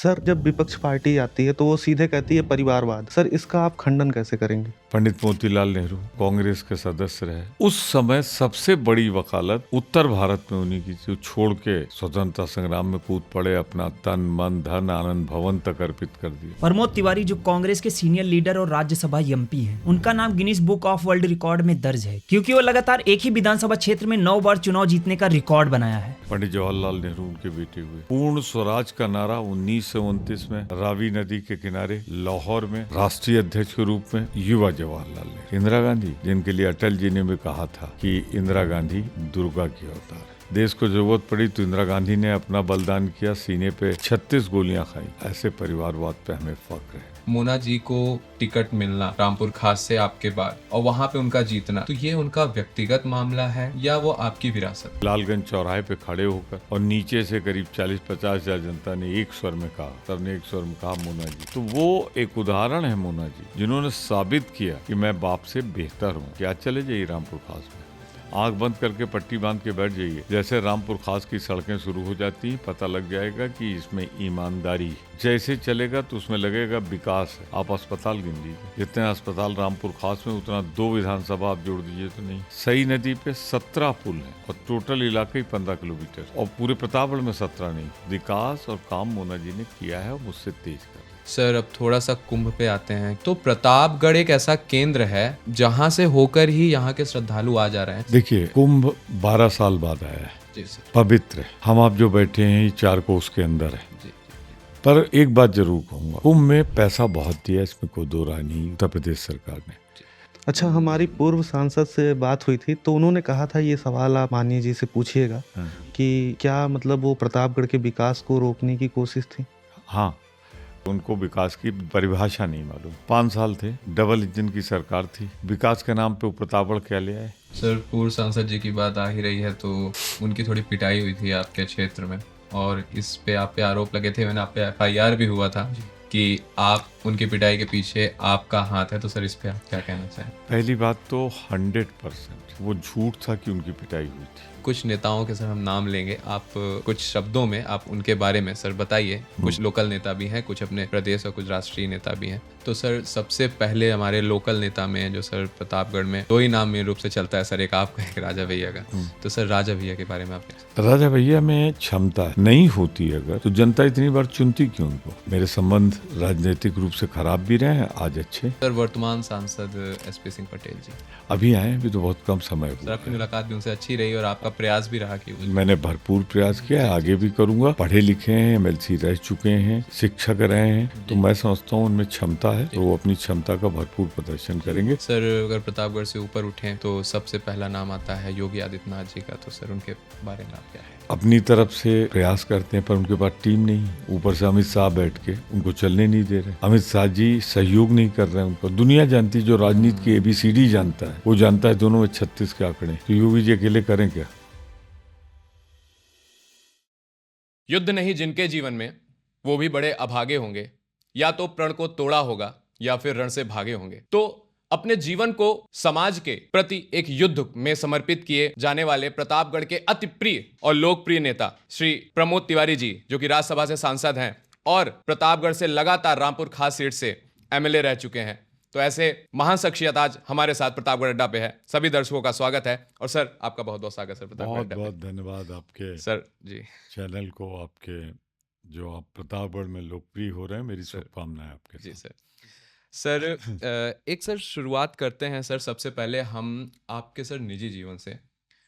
Sir, जब विपक्ष party आती है तो वो सीधे कहती है परिवारवाद। सर, इसका आप खंडन कैसे करेंगे? पंडित मोतीलाल नेहरू कांग्रेस के सदस्य रहे। उस समय सबसे बड़ी वकालत उत्तर भारत में उन्हीं की, जो छोड़ के स्वतंत्रता संग्राम में कूद पड़े, अपना तन मन धन आनंद भवन तक अर्पित कर दिए। प्रमोद तिवारी जो कांग्रेस के सीनियर लीडर और राज्यसभा एमपी हैं, उनका नाम Guinness book of world record में दर्ज है, क्योंकि वो लगातार एक ही विधानसभा क्षेत्र में 9 बार चुनाव जीतने का रिकॉर्ड बनाया है। पंडित जवाहरलाल नेहरू उनके बेटे हुए। पूर्ण स्वराज का नारा 1929 में रावी नदी के किनारे लाहौर में राष्ट्रीय अध्यक्ष के रूप में युवा जवाहरलाल नेहरू। इंदिरा गांधी, जिनके लिए अटल जी ने भी कहा था कि इंदिरा गांधी दुर्गा की अवतार है। देश को जरूरत पड़ी तो इंदिरा गांधी ने अपना बलिदान किया, सीने पे 36 गोलियां खाई। ऐसे परिवारवाद पे हमें फख्र है। मोना जी को टिकट मिलना रामपुर खास से आपके बाद और वहाँ पे उनका जीतना, तो ये उनका व्यक्तिगत मामला है या वो आपकी विरासत? लालगंज चौराहे पे खड़े होकर और नीचे से करीब 40-50 हजार जनता ने एक स्वर में कहा, सबने एक स्वर में कहा मोना जी। तो वो एक उदाहरण है मोना जी, जिन्होंने साबित किया कि मैं बाप से बेहतर हूँ। क्या चले जाइए रामपुर खास में, आंख बंद करके पट्टी बांध के बैठ जाइए। जैसे रामपुर खास की सड़कें शुरू हो जाती हैं, पता लग जाएगा कि इसमें ईमानदारी है। जैसे चलेगा तो उसमें लगेगा विकास है। आप अस्पताल गिन लीजिए, जितने अस्पताल रामपुर खास में उतना 2 विधानसभा आप जोड़ दीजिए तो नहीं। सई नदी पे 17 पुल हैं और टोटल इलाके ही 15 किलोमीटर, और पूरे प्रतापगढ़ में 17 नहीं। विकास और काम मोना जी ने किया है और मुझसे तेज कर। सर, अब थोड़ा सा कुंभ पे आते हैं। तो प्रतापगढ़ एक ऐसा केंद्र है जहाँ से होकर ही यहाँ के श्रद्धालु आ जा रहे हैं। देखिए, कुंभ 12 साल बाद आया है। जी सर। पवित्र है। हम आप जो बैठे हैं, ये 4 कोस के अंदर है। जी। पर एक बात जरूर कहूंगा, कुंभ में पैसा बहुत दिया, इसमें कोई दो राय नहीं उत्तर प्रदेश सरकार ने। अच्छा, हमारी पूर्व सांसद से बात हुई थी तो उन्होंने कहा था, ये सवाल आप माननीय जी से पूछिएगा कि क्या मतलब वो प्रतापगढ़ के विकास को रोकने की कोशिश थी? हाँ, उनको विकास की परिभाषा नहीं मालूम। 5 साल थे, डबल इंजन की सरकार थी, विकास के नाम पे वो प्रतापगढ़ क्या ले आए? सर, पूर्व सांसद जी की बात आ ही रही है तो उनकी थोड़ी पिटाई हुई थी आपके क्षेत्र में, और इस पे आप पे आरोप लगे थे, मैंने आप पे FIR भी हुआ था कि आप उनकी पिटाई के पीछे आपका हाथ है। तो सर, इस पे आप क्या कहना चाहें? पहली बात तो 100% वो झूठ था कि उनकी पिटाई हुई थी। कुछ नेताओं के सर हम नाम लेंगे, आप कुछ शब्दों में आप उनके बारे में सर बताइए। कुछ लोकल नेता भी हैं, कुछ अपने प्रदेश और कुछ राष्ट्रीय नेता भी हैं। तो सर, सबसे पहले हमारे लोकल नेता में जो सर प्रतापगढ़ में 2 ही नाम मेन रूप से चलता है सर, एक आपका, एक राजा भैया का। तो सर, राजा भैया के बारे में आप क्या? राजा भैया में क्षमता नहीं होती अगर, तो जनता इतनी बार चुनती क्यों उनको? मेरे संबंध राजनीतिक रूप से खराब भी रहे हैं, आज अच्छे। सर, वर्तमान सांसद SP सिंह पटेल जी अभी आए, अभी तो बहुत कम समय सर, हुआ। आपकी मुलाकात भी उनसे अच्छी रही और आपका प्रयास भी रहा कि मैंने भरपूर प्रयास किया है, आगे भी करूंगा। पढ़े लिखे हैं, MLC रह चुके हैं, शिक्षक रहे हैं, तो मैं समझता हूँ उनमें क्षमता है, तो वो अपनी क्षमता का भरपूर प्रदर्शन करेंगे। सर, अगर प्रतापगढ़ से ऊपर उठें तो सबसे पहला नाम आता है योगी आदित्यनाथ जी का। तो सर, उनके बारे में आप क्या है? अपनी तरफ से प्रयास करते हैं, पर उनके पास टीम नहीं। ऊपर से अमित शाह बैठ के उनको चलने नहीं दे रहे। अमित शाह जी सहयोग नहीं कर रहे हैं उनको। दुनिया जानती, जो राजनीति की ABCD जानता है वो जानता है दोनों में 36 के आंकड़े। तो योगी जी अकेले करें क्या? युद्ध नहीं जिनके जीवन में, वो भी बड़े अभागे होंगे। या तो प्रण को तोड़ा होगा या फिर रण से भागे होंगे। तो अपने जीवन को समाज के प्रति एक युद्ध में समर्पित किए जाने वाले प्रतापगढ़ के अति प्रिय और लोकप्रिय नेता श्री प्रमोद तिवारी जी, जो कि राज्यसभा से सांसद हैं और प्रतापगढ़ से लगातार रामपुर खास सीट से MLA रह चुके हैं। तो ऐसे महान शख्सियत आज हमारे साथ प्रतापगढ़ अड्डा पे है। सभी दर्शकों का स्वागत है। और सर, आपका बहुत बहुत स्वागत सर प्रतापगढ़ बहुत अड्डा पे। बहुत धन्यवाद आपके सर जी, चैनल को, आपके जो आप प्रतापगढ़ में लोकप्रिय हो रहे हैं। मेरी शुभकामनाएं आपके जी साथ। सर, एक सर शुरुआत करते हैं सर, सबसे पहले हम आपके सर निजी जीवन से,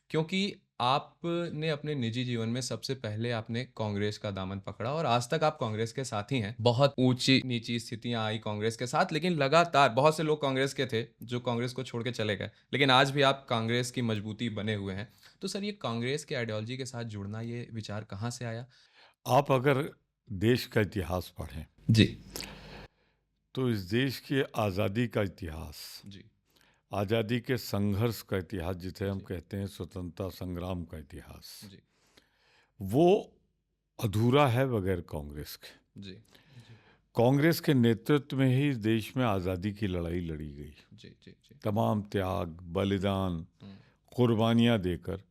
क्योंकि आपने अपने निजी जीवन में सबसे पहले आपने कांग्रेस का दामन पकड़ा और आज तक आप कांग्रेस के साथ ही हैं। बहुत ऊंची नीची स्थितियां आई कांग्रेस के साथ, लेकिन लगातार बहुत से लोग कांग्रेस के थे जो कांग्रेस को छोड़ के चले गए, लेकिन आज भी आप कांग्रेस की मजबूती बने हुए हैं। तो सर, ये कांग्रेस के आइडियोलॉजी के साथ जुड़ना, ये विचार कहाँ से आया? आप अगर देश का इतिहास पढ़ें जी तो इस देश की आज़ादी का इतिहास, जी आज़ादी के संघर्ष का इतिहास, जिसे हम कहते हैं स्वतंत्रता संग्राम का इतिहास, जी वो अधूरा है बगैर कांग्रेस के। जी कांग्रेस के नेतृत्व में ही देश में आज़ादी की लड़ाई लड़ी गई। जी जी जी तमाम त्याग, बलिदान, कुर्बानियां देकर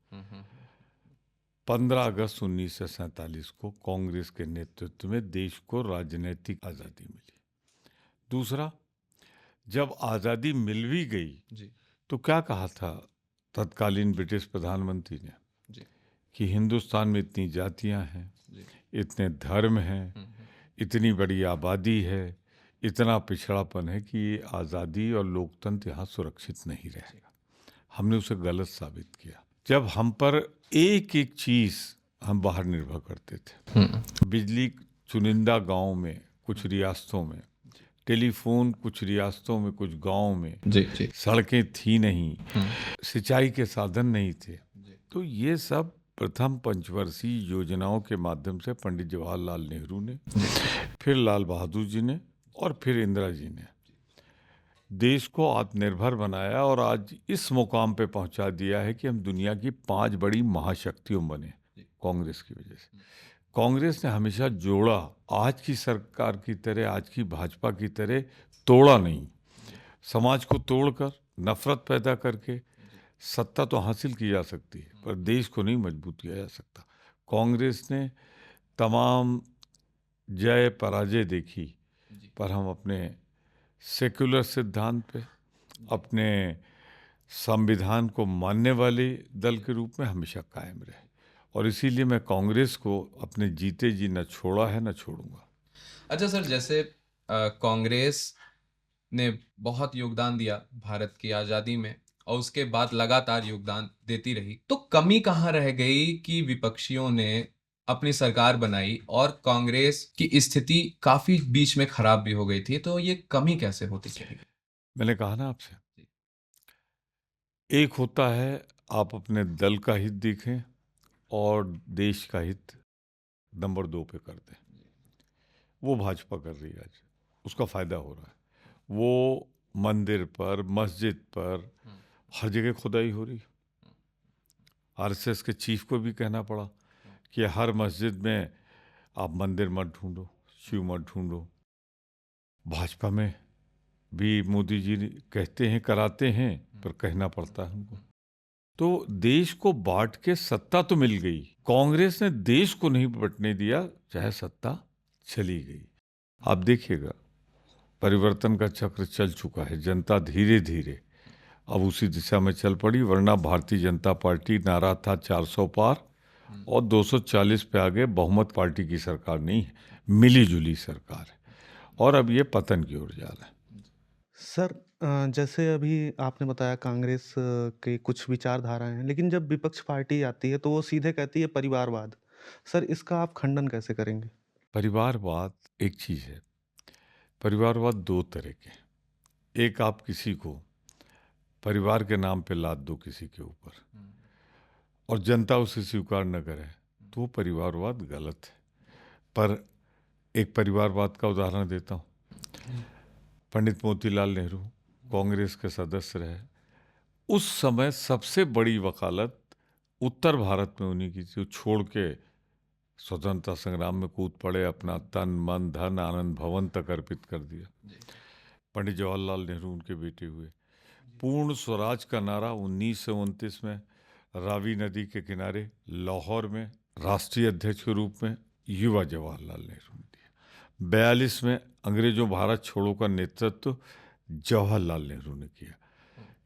15 अगस्त 1947 को कांग्रेस के नेतृत्व में देश को राजनीतिक आज़ादी मिली। दूसरा, जब आज़ादी मिल भी गई जी तो क्या कहा था तत्कालीन ब्रिटिश प्रधानमंत्री ने जी कि हिंदुस्तान में इतनी जातियां हैं, जी इतने धर्म हैं, इतनी बड़ी आबादी है, इतना पिछड़ापन है कि ये आज़ादी और लोकतंत्र यहाँ सुरक्षित नहीं रहेगा। हमने उसे गलत साबित किया। जब हम पर एक एक चीज़ हम बाहर निर्भर करते थे, बिजली चुनिंदा गांव में, कुछ रियासतों में, टेलीफोन कुछ रियासतों में, कुछ गांव में, जी जी सड़कें थी नहीं, सिंचाई के साधन नहीं थे। तो ये सब प्रथम पंचवर्षीय योजनाओं के माध्यम से पंडित जवाहरलाल नेहरू ने, फिर लाल बहादुर जी ने और फिर इंदिरा जी ने देश को आत्मनिर्भर बनाया और आज इस मुकाम पे पहुंचा दिया है कि हम दुनिया की 5 बड़ी महाशक्तियों बने कांग्रेस की वजह से। कांग्रेस ने हमेशा जोड़ा, आज की सरकार की तरह, आज की भाजपा की तरह तोड़ा नहीं। समाज को तोड़कर, नफरत पैदा करके सत्ता तो हासिल की जा सकती है पर देश को नहीं मजबूत किया जा सकता। कांग्रेस ने तमाम जय पराजय देखी पर हम अपने सेक्युलर सिद्धांत पे, अपने संविधान को मानने वाले दल के रूप में हमेशा कायम रहे और इसीलिए मैं कांग्रेस को अपने जीते जी न छोड़ा है न छोड़ूंगा। अच्छा सर, जैसे कांग्रेस ने बहुत योगदान दिया भारत की आज़ादी में और उसके बाद लगातार योगदान देती रही, तो कमी कहाँ रह गई कि विपक्षियों ने अपनी सरकार बनाई और कांग्रेस की स्थिति काफी बीच में खराब भी हो गई थी, तो ये कमी कैसे होती चली गई? मैंने कहा ना आपसे, एक होता है आप अपने दल का हित देखें और देश का हित नंबर 2 पे कर दें। वो भाजपा कर रही है आज, उसका फायदा हो रहा है। वो मंदिर पर, मस्जिद पर हर जगह खुदाई हो रही। आरएसएस के चीफ को भी कहना पड़ा कि हर मस्जिद में आप मंदिर मत ढूंढो, शिव मत ढूंढो। भाजपा में भी मोदी जी कहते हैं, कराते हैं, पर कहना पड़ता है उनको। तो देश को बांट के सत्ता तो मिल गई, कांग्रेस ने देश को नहीं बंटने दिया, चाहे सत्ता चली गई। आप देखिएगा परिवर्तन का चक्र चल चुका है, जनता धीरे धीरे अब उसी दिशा में चल पड़ी। वरना भारतीय जनता पार्टी नारा था 400 पार और 240 पे आगे बहुमत पार्टी की सरकार नहीं है, मिली जुली सरकार है और अब ये पतन की ओर जा रहा है। सर जैसे अभी आपने बताया कांग्रेस के कुछ विचारधाराएं हैं, लेकिन जब विपक्ष पार्टी आती है तो वो सीधे कहती है परिवारवाद। सर इसका आप खंडन कैसे करेंगे? परिवारवाद एक चीज़ है, परिवारवाद 2 तरह के। एक, आप किसी को परिवार के नाम पे लाद दो किसी के ऊपर और जनता उसे स्वीकार न करे तो वो परिवारवाद गलत है। पर एक परिवारवाद का उदाहरण देता हूँ। पंडित मोतीलाल नेहरू कांग्रेस के सदस्य रहे, उस समय सबसे बड़ी वकालत उत्तर भारत में उन्हीं की थी। छोड़ के स्वतंत्रता संग्राम में कूद पड़े, अपना तन मन धन आनंद भवन तक अर्पित कर दिया। पंडित जवाहरलाल नेहरू उनके बेटे हुए। पूर्ण स्वराज का नारा 1929 में रावी नदी के किनारे लाहौर में राष्ट्रीय अध्यक्ष के रूप में युवा जवाहरलाल नेहरू ने दिया। 42 में अंग्रेजों भारत छोड़ो का नेतृत्व जवाहरलाल नेहरू ने किया।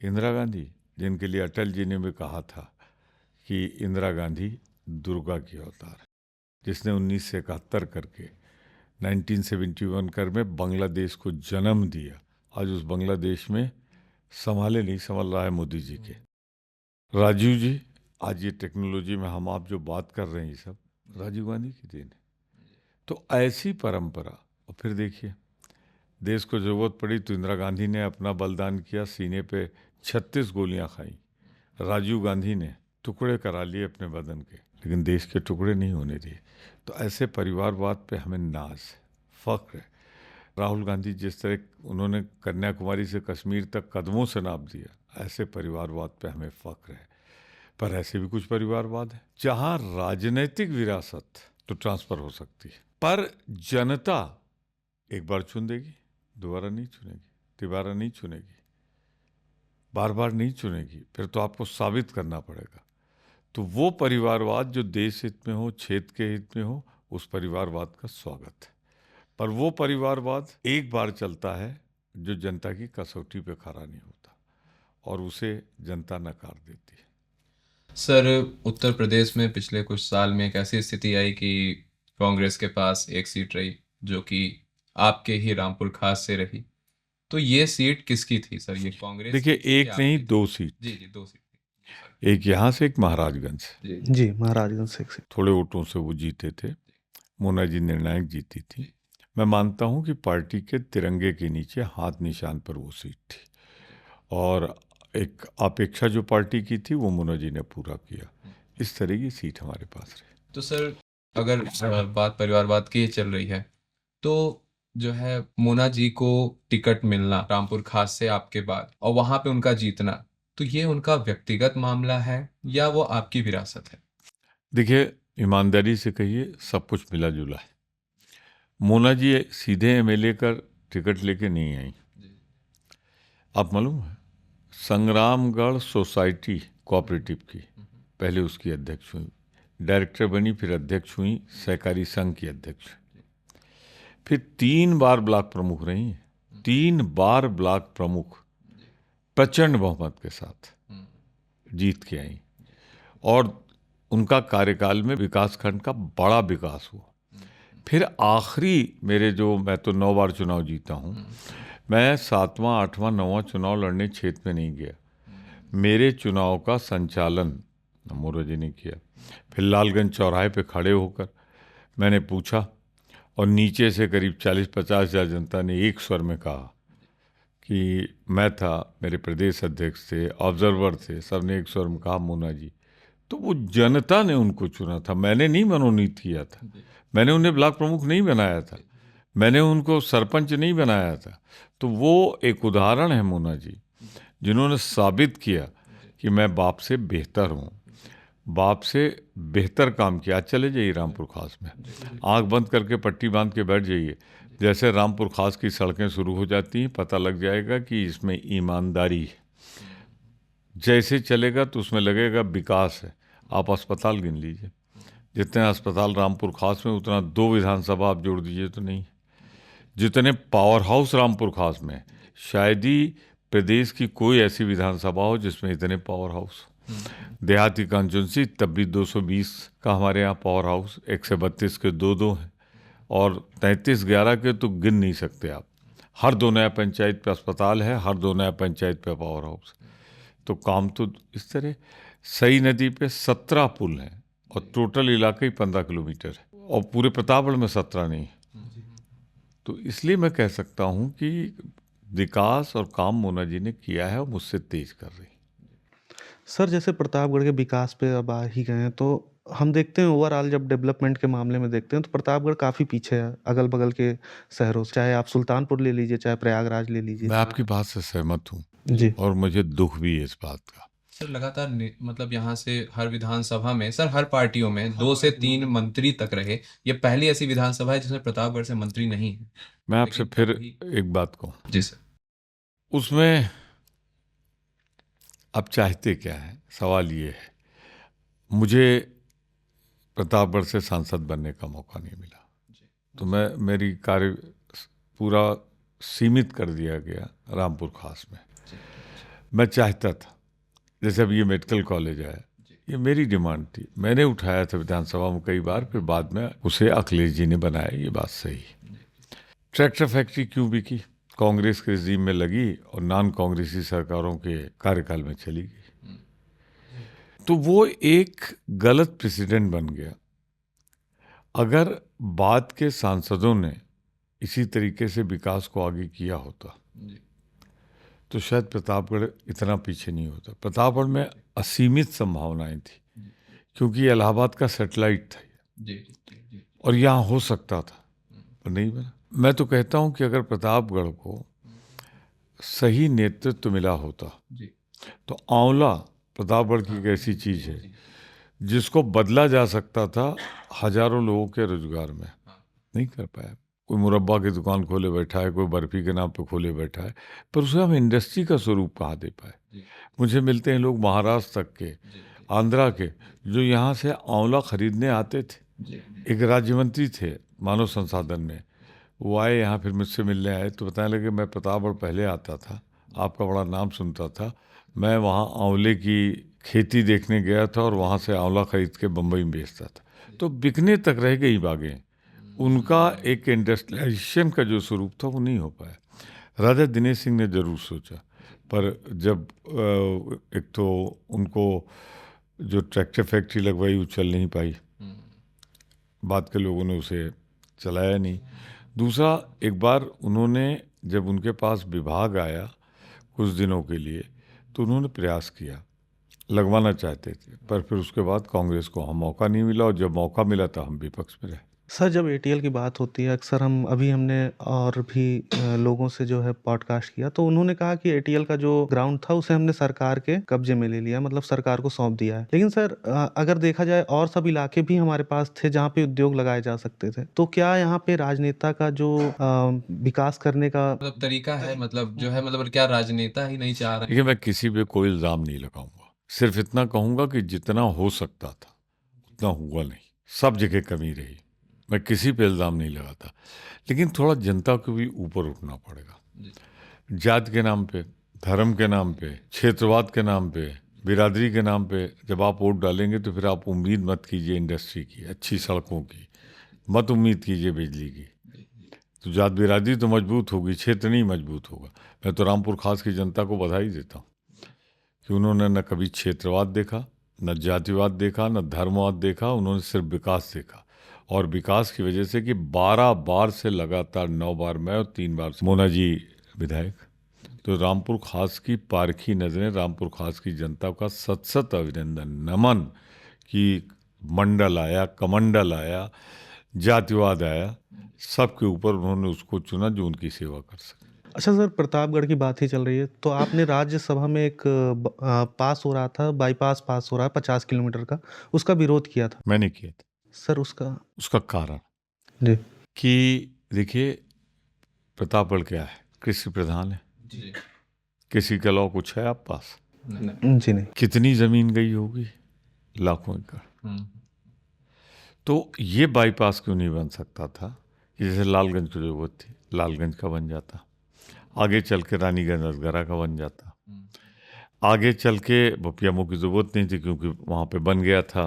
इंदिरा गांधी, जिनके लिए अटल जी ने भी कहा था कि इंदिरा गांधी दुर्गा की अवतार है, जिसने 1971 करके 1971 कर में बांग्लादेश को जन्म दिया। आज उस बांग्लादेश में संभाले नहीं संभल रहा है मोदी जी के। राजीव जी, आज ये टेक्नोलॉजी में हम आप जो बात कर रहे हैं, ये सब राजीव गांधी की देन है। तो ऐसी परंपरा। और फिर देखिए, देश को ज़रूरत पड़ी तो इंदिरा गांधी ने अपना बलिदान किया, सीने पे 36 गोलियां खाई। राजीव गांधी ने टुकड़े करा लिए अपने बदन के, लेकिन देश के टुकड़े नहीं होने दिए। तो ऐसे परिवारवाद पे हमें नाज है, फख्र है। राहुल गांधी जिस तरह उन्होंने कन्याकुमारी से कश्मीर तक कदमों से नाप दिया, ऐसे परिवारवाद पे हमें फख्र है। पर ऐसे भी कुछ परिवारवाद है जहां राजनीतिक विरासत तो ट्रांसफर हो सकती है, पर जनता एक बार चुन देगी, दोबारा नहीं चुनेगी, तिबारा नहीं चुनेगी, बार बार नहीं चुनेगी। फिर तो आपको साबित करना पड़ेगा। तो वो परिवारवाद जो देश हित में हो, क्षेत्र के हित में हो, उस परिवारवाद का स्वागत है। पर वो परिवारवाद एक बार चलता है जो जनता की कसौटी पे खरा नहीं होता और उसे जनता नकार देती है। सर, उत्तर प्रदेश में पिछले कुछ साल में एक ऐसी स्थिति आई कि कांग्रेस के पास एक सीट रही जो कि आपके ही रामपुर खास से रही। तो ये सीट किसकी थी सर? ये कांग्रेस देखिए, की थी एक या नहीं आपकी? 2 सीट, जी जी, 2 सीट थी। एक यहाँ से एक महाराजगंज से। जी जी, महाराजगंज से एक सीट। थोड़े वोटों से वो जीते थे। मोना जी निर्णायक जीती थी। मैं मानता हूँ कि पार्टी के तिरंगे के नीचे हाथ निशान पर वो सीट थी और एक अपेक्षा जो पार्टी की थी वो मोना जी ने पूरा किया। इस तरह की सीट हमारे पास रही। तो सर, अगर बात परिवारवाद की ही चल रही है तो जो है मोना जी को टिकट मिलना रामपुर खास से आपके बाद और वहां पे उनका जीतना, तो ये उनका व्यक्तिगत मामला है या वो आपकी विरासत है? देखिए, ईमानदारी से कहिए, सब कुछ मिला जुला है। मोना जी सीधे एमएलए का टिकट लेके नहीं आई। आप मालूम है, संग्रामगढ़ सोसाइटी कोऑपरेटिव की पहले उसकी अध्यक्ष हुई, डायरेक्टर बनी, फिर अध्यक्ष हुई, सहकारी संघ की अध्यक्ष, फिर 3 बार ब्लॉक प्रमुख रही, 3 बार ब्लॉक प्रमुख प्रचंड बहुमत के साथ जीत के आई और उनका कार्यकाल में विकासखंड का बड़ा विकास हुआ। फिर आखिरी मैं तो 9 बार चुनाव जीता हूँ, मैं 7वां 8वां 9वां चुनाव लड़ने क्षेत्र में नहीं गया। मेरे चुनाव का संचालन मोरा जी ने किया। फिर लालगंज चौराहे पे खड़े होकर मैंने पूछा और नीचे से करीब 40-50 हज़ार जनता ने एक स्वर में कहा कि मैं था, मेरे प्रदेश अध्यक्ष थे, ऑब्जर्वर थे, सबने एक स्वर में कहा मोना जी। तो वो जनता ने उनको चुना था, मैंने नहीं मनोनीत किया था, मैंने उन्हें ब्लॉक प्रमुख नहीं बनाया था, मैंने उनको सरपंच नहीं बनाया था। तो वो एक उदाहरण है मोना जी, जिन्होंने साबित किया कि मैं बाप से बेहतर हूँ, बाप से बेहतर काम किया। आज चले जाइए रामपुर खास में, आंख बंद करके पट्टी बांध के बैठ जाइए, जैसे रामपुर खास की सड़कें शुरू हो जाती हैं पता लग जाएगा कि इसमें ईमानदारी है। जैसे चलेगा तो उसमें लगेगा विकास है। आप अस्पताल गिन लीजिए, जितने अस्पताल रामपुर खास में उतना 2 विधानसभा आप जोड़ दीजिए तो नहीं। जितने पावर हाउस रामपुर खास में, शायद ही प्रदेश की कोई ऐसी विधानसभा हो जिसमें इतने पावर हाउस। देहाती कॉन्स्टिट्यूंसी तब भी 220 का हमारे यहाँ पावर हाउस, 132 के 2-2 हैं और 33-11 के तो गिन नहीं सकते आप। हर 2 नया पंचायत पे अस्पताल है, हर 2 नया पंचायत पे पावर हाउस। तो काम तो इस तरह। सई नदी पे 17 पुल हैं और टोटल इलाका ही 15 किलोमीटर है और पूरे प्रतापगढ़ में 17 नहीं है। तो इसलिए मैं कह सकता हूँ कि विकास और काम मोना जी ने किया है और मुझसे तेज कर रही। सर, जैसे प्रतापगढ़ के विकास पे अब आ ही गए हैं, तो हम देखते हैं ओवरऑल जब डेवलपमेंट के मामले में देखते हैं तो प्रतापगढ़ काफ़ी पीछे है अगल-बगल के शहरों से। चाहे आप सुल्तानपुर ले लीजिए, चाहे प्रयागराज ले लीजिए। मैं आपकी बात से सहमत हूँ जी। और मुझे दुख भी है इस बात का। सर, लगातार मतलब यहाँ से हर विधानसभा में, सर हर पार्टियों में 2 से 3 मंत्री तक रहे। ये पहली ऐसी विधानसभा है जिसमें प्रतापगढ़ से मंत्री नहीं है। मैं आपसे लेकिन फिर तब एक बात कहूँ, जी सर। उसमें अब चाहते क्या है, सवाल ये है। मुझे प्रतापगढ़ से सांसद बनने का मौका नहीं मिला, तो मेरी कार्य पूरा सीमित कर दिया गया रामपुर खास में। मैं चाहता था, जैसे अब ये मेडिकल कॉलेज है, ये मेरी डिमांड थी, मैंने उठाया था विधानसभा में कई बार, फिर बाद में उसे अखिलेश जी ने बनाया, ये बात सही है। ट्रैक्टर फैक्ट्री क्यों बिकी? कांग्रेस के रिजीम में लगी और नॉन कांग्रेसी सरकारों के कार्यकाल में चली गई। तो वो एक गलत प्रेसिडेंट बन गया। अगर बाद के सांसदों ने इसी तरीके से विकास को आगे किया होता तो शायद प्रतापगढ़ इतना पीछे नहीं होता। प्रतापगढ़ में असीमित संभावनाएं थी क्योंकि इलाहाबाद का सैटेलाइट था और यहाँ हो सकता था, पर नहीं बना। मैं तो कहता हूँ कि अगर प्रतापगढ़ को सही नेतृत्व मिला होता तो आंवला प्रतापगढ़ की एक ऐसी चीज़ है जिसको बदला जा सकता था हजारों लोगों के रोजगार में। नहीं कर पाया। कोई मुरब्बा की दुकान खोले बैठा है, कोई बर्फी के नाम पे खोले बैठा है, पर उसे हम इंडस्ट्री का स्वरूप कहाँ दे पाए। मुझे मिलते हैं लोग महाराष्ट्र तक के, आंध्रा के, जो यहाँ से आंवला खरीदने आते थे। एक राज्य मंत्री थे मानव संसाधन में, वो आए यहाँ, फिर मुझसे मिलने आए तो बताने लगे मैं प्रतापगढ़ पहले आता था, आपका बड़ा नाम सुनता था, मैं वहाँ आंवले की खेती देखने गया था और वहाँ से आंवला खरीद के बम्बई में बेचता था। तो बिकने तक रह गई बागें, उनका एक इंडस्ट्रियलाइजेशन का जो स्वरूप था वो नहीं हो पाया। राजा दिनेश सिंह ने जरूर सोचा, पर जब एक तो उनको जो ट्रैक्टर फैक्ट्री लगवाई वो चल नहीं पाई, बाद के लोगों ने उसे चलाया नहीं। दूसरा, एक बार उन्होंने, जब उनके पास विभाग आया कुछ दिनों के लिए, तो उन्होंने प्रयास किया, लगवाना चाहते थे, पर फिर उसके बाद कांग्रेस को मौका नहीं मिला, और जब मौका मिला तो हम विपक्ष में रहे। सर जब एटीएल की बात होती है, अक्सर हमने और भी लोगों से जो है पॉडकास्ट किया, तो उन्होंने कहा कि एटीएल का जो ग्राउंड था उसे हमने सरकार के कब्जे में ले लिया, मतलब सरकार को सौंप दिया है। लेकिन सर अगर देखा जाए और सब इलाके भी हमारे पास थे जहाँ पे उद्योग लगाए जा सकते थे, तो क्या यहाँ पे राजनेता का जो विकास करने का मतलब तरीका है, मतलब जो है, मतलब क्या राजनेता ही नहीं चाह रहे? देखिए, मैं किसी पे कोई इल्ज़ाम नहीं लगाऊंगा, सिर्फ इतना कहूंगा कि जितना हो सकता था उतना हुआ नहीं, सब जगह कमी रही। मैं किसी पे इल्ज़ाम नहीं लगाता, लेकिन थोड़ा जनता को भी ऊपर उठना पड़ेगा। जात के नाम पे, धर्म के नाम पे, क्षेत्रवाद के नाम पे, बिरादरी के नाम पे जब आप वोट डालेंगे तो फिर आप उम्मीद मत कीजिए इंडस्ट्री की, अच्छी सड़कों की, मत उम्मीद कीजिए बिजली की। तो जात बिरादरी तो मजबूत होगी, क्षेत्र नहीं मजबूत होगा। मैं तो रामपुर खास की जनता को बधाई देता हूँ कि उन्होंने न कभी क्षेत्रवाद देखा, न जातिवाद देखा, न धर्मवाद देखा, उन्होंने सिर्फ विकास देखा। और विकास की वजह से कि 12 बार से लगातार 9 बार मैं और 3 बार मोना जी विधायक, तो रामपुर खास की पारखी नजरें, रामपुर खास की जनता का सत सत अभिनंदन, नमन कि मंडल आया, कमंडल आया, जातिवाद आया, सबके ऊपर उन्होंने उसको चुना जो उनकी सेवा कर सके। अच्छा सर, प्रतापगढ़ की बात ही चल रही है, तो आपने राज्यसभा में एक पास हो रहा था, बाईपास पास हो रहा है 50 किलोमीटर का, उसका विरोध किया था। मैंने किया था सर उसका कारण जी कि देखिए, प्रतापगढ़ क्या है, कृषि प्रधान है, जी कृषि के अलावा कुछ है आप पास? जी नहीं। कितनी जमीन गई होगी? लाखों एकड़। तो ये बाईपास क्यों नहीं बन सकता था कि जैसे लालगंज की जरूरत थी, लालगंज का बन जाता, आगे चल के रानीगंज असगरा का बन जाता, आगे चल के बपियामो की जरूरत नहीं थी क्योंकि वहाँ पे बन गया था,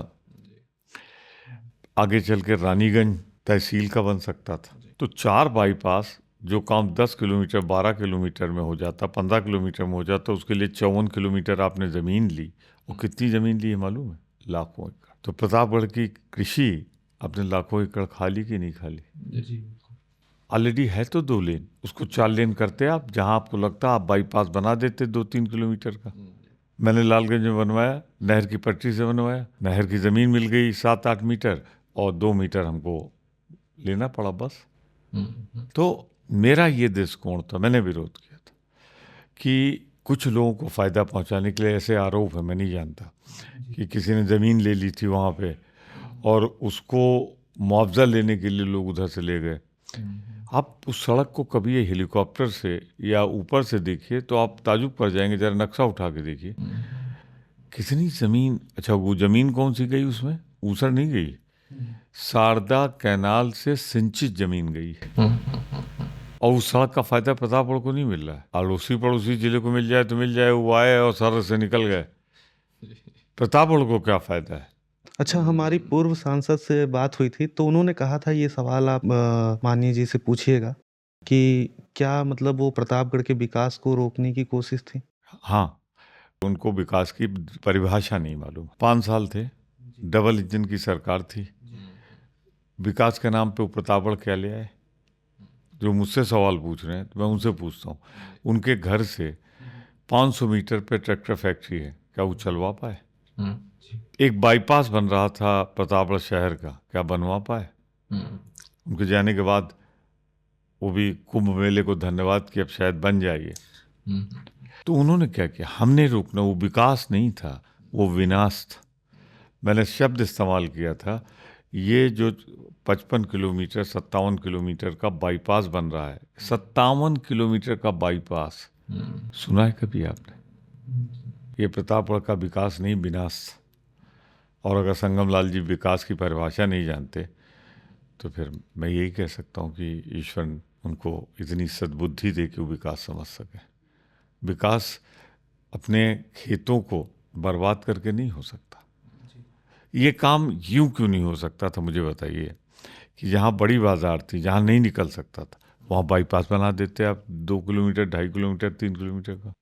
आगे चल के रानीगंज तहसील का बन सकता था। तो 4 बाईपास जो काम 10 किलोमीटर 12 किलोमीटर में हो जाता, 15 किलोमीटर में हो जाता, उसके लिए 54 किलोमीटर आपने ज़मीन ली। और कितनी ज़मीन ली है मालूम है? लाखों एकड़। तो प्रतापगढ़ की कृषि आपने लाखों एकड़ खा ली कि नहीं खा ली? ऑलरेडी है तो 2 लेन, उसको 4 लेन करते आप, जहाँ आपको लगता आप बाईपास बना देते 2-3 किलोमीटर का। मैंने लालगंज में बनवाया, नहर की पटरी से बनवाया, नहर की ज़मीन मिल गई 7-8 मीटर और 2 मीटर हमको लेना पड़ा बस। तो मेरा ये दृष्टिकोण था, मैंने विरोध किया था कि कुछ लोगों को फ़ायदा पहुंचाने के लिए, ऐसे आरोप है, मैं नहीं जानता, कि किसी ने ज़मीन ले ली थी वहाँ पे और उसको मुआवजा लेने के लिए लोग उधर से ले गए। आप उस सड़क को कभी हेलीकॉप्टर से या ऊपर से देखिए तो आप ताजुब पड़ जाएंगे, जरा नक्शा उठा के देखिए कितनी ज़मीन। अच्छा, वो ज़मीन कौन सी गई उसमें? ऊसर नहीं गई, शारदा कैनाल से सिंचित ज़मीन गई और उस सड़क का फायदा प्रतापगढ़ को नहीं मिल रहा है। अड़ोसी पड़ोसी जिले को मिल जाए तो मिल जाए, वो आए और सड़क से निकल गए, प्रतापगढ़ को क्या फायदा है? अच्छा, हमारी पूर्व सांसद से बात हुई थी तो उन्होंने कहा था, ये सवाल आप माननीय जी से पूछिएगा कि क्या मतलब वो प्रतापगढ़ के विकास को रोकने की कोशिश थी? हाँ, उनको विकास की परिभाषा नहीं मालूम। 5 साल थे, डबल इंजन की सरकार थी, विकास के नाम पे वो प्रतापगढ़ क्या ले आए? जो मुझसे सवाल पूछ रहे हैं तो मैं उनसे पूछता हूँ, उनके घर से 500 मीटर पे ट्रैक्टर फैक्ट्री है, क्या वो चलवा पाए? एक बाईपास बन रहा था प्रतापगढ़ शहर का, क्या बनवा पाए? उनके जाने के बाद वो भी कुंभ मेले को धन्यवाद कि अब शायद बन जाइए। तो उन्होंने क्या किया? हमने रोकना, वो विकास नहीं था, वो विनाश था। मैंने शब्द इस्तेमाल किया था, ये जो 55 किलोमीटर 57 किलोमीटर का बाईपास बन रहा है, 57 किलोमीटर का बाईपास सुना है कभी आपने? ये प्रतापगढ़ का विकास नहीं, विनाश था। और अगर संगम लाल जी विकास की परिभाषा नहीं जानते तो फिर मैं यही कह सकता हूँ कि ईश्वर उनको इतनी सद्बुद्धि दे कि वो विकास समझ सके। विकास अपने खेतों को बर्बाद करके नहीं हो सकता। ये काम यूं क्यों नहीं हो सकता था, मुझे बताइए। कि जहाँ बड़ी बाजार थी, जहाँ नहीं निकल सकता था, वहाँ बाईपास बना देते आप 2 किलोमीटर, 2.5 किलोमीटर, 3 किलोमीटर का,